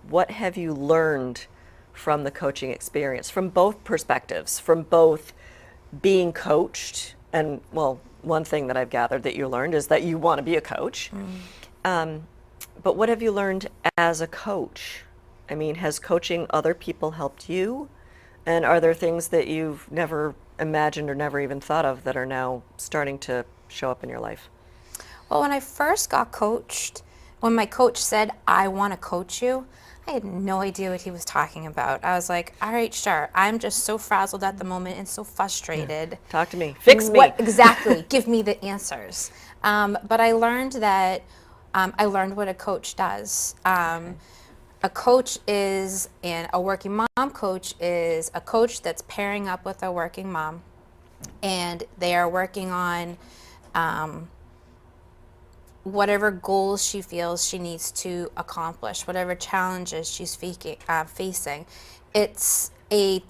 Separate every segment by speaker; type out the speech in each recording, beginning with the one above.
Speaker 1: what have you learned from the coaching experience, from both perspectives, from both being coached, and well, one thing that I've gathered that you learned is that you want to be a coach. But what have you learned as a coach? I mean, has coaching other people helped you? And are there things that you've never imagined or never even thought of that are now starting to show up in your life?
Speaker 2: Well, when I first got coached, when my coach said, I want to coach you, I had no idea what he was talking about. I was like, all right, sure. I'm just so frazzled at the moment and so frustrated.
Speaker 1: Talk to me. Fix me.
Speaker 2: What exactly? Give me the answers. But I learned that I learned what a coach does. A coach is, and a working mom coach is a coach that's pairing up with a working mom, and they are working on whatever goals she feels she needs to accomplish, whatever challenges she's facing. It's a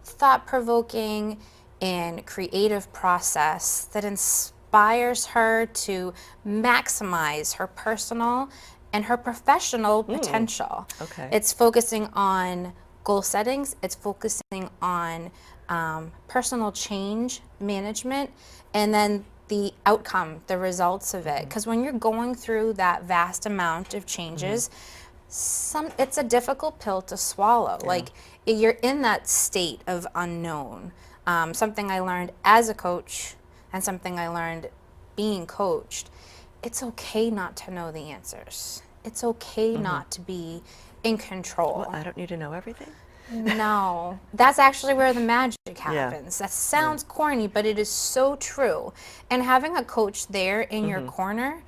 Speaker 2: thought-provoking and creative process that inspires her to maximize her personal and her professional potential.
Speaker 1: Okay.
Speaker 2: It's focusing on goal settings, it's focusing on personal change management, and then the outcome, the results of it. Because when you're going through that vast amount of changes, it's a difficult pill to swallow. Like, you're in that state of unknown. Something I learned as a coach and something I learned being coached, it's okay not to know the answers. It's okay not to be in control.
Speaker 1: Well, I don't need to know everything.
Speaker 2: No, that's actually where the magic happens. That sounds corny, but it is so true. And having a coach there in your corner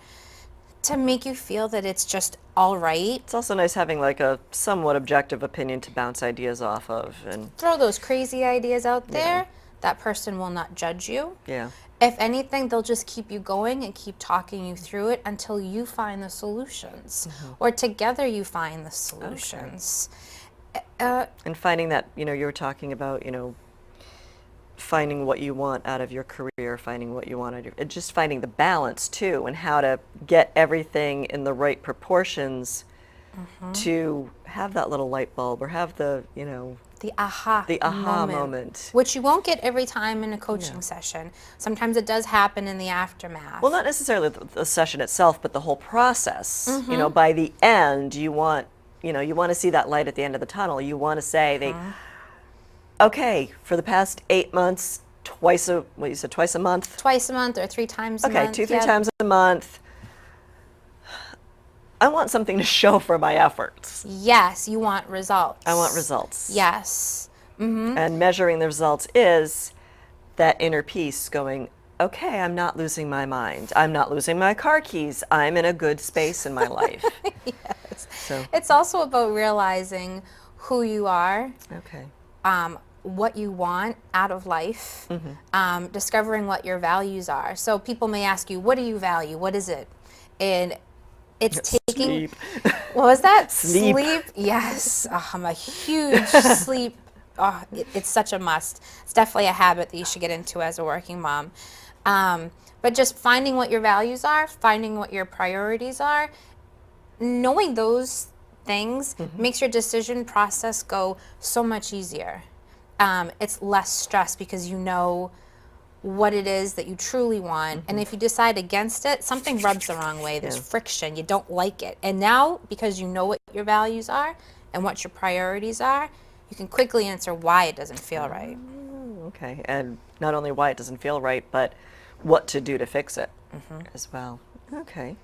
Speaker 2: to make you feel that it's just all right.
Speaker 1: It's also nice having like a somewhat objective opinion to bounce ideas off of, and
Speaker 2: Throw those crazy ideas out there. That person will not judge you.
Speaker 1: yeah.
Speaker 2: If anything, they'll just keep you going and keep talking you through it until you find the solutions, or together you find the solutions.
Speaker 1: And finding that, you were talking about, finding what you want out of your career, finding what you want out of and just finding the balance too, and how to get everything in the right proportions to have that little light bulb, or have the,
Speaker 2: The aha
Speaker 1: moment.
Speaker 2: Which you won't get every time in a coaching session. Sometimes it does happen in the aftermath.
Speaker 1: Well, not necessarily the session itself, but the whole process. By the end, you want to see that light at the end of the tunnel. You want to say, okay, for the past 8 months, twice a month?
Speaker 2: Twice a month or 3 times a month.
Speaker 1: Okay, 2-3 times a month. I want something to show for my efforts.
Speaker 2: Yes, you want results.
Speaker 1: I want results.
Speaker 2: Yes.
Speaker 1: And measuring the results is that inner peace going, okay, I'm not losing my mind. I'm not losing my car keys. I'm in a good space in my life.
Speaker 2: Yes.
Speaker 1: So.
Speaker 2: It's also about realizing who you are.
Speaker 1: Okay.
Speaker 2: What you want out of life, discovering what your values are. So people may ask you, what do you value? What is it? And it's taking,
Speaker 1: Sleep.
Speaker 2: what was that?
Speaker 1: Sleep.
Speaker 2: Yes. Oh, I'm a huge sleep. Oh, it's such a must. It's definitely a habit that you should get into as a working mom. But just finding what your values are, finding what your priorities are, knowing those things makes your decision process go so much easier. It's less stress because you know what it is that you truly want. And if you decide against it, something rubs the wrong way. There's friction. You don't like it. And now, because you know what your values are and what your priorities are, you can quickly answer why it doesn't feel right.
Speaker 1: Okay, and not only why it doesn't feel right, but what to do to fix it as well. Okay.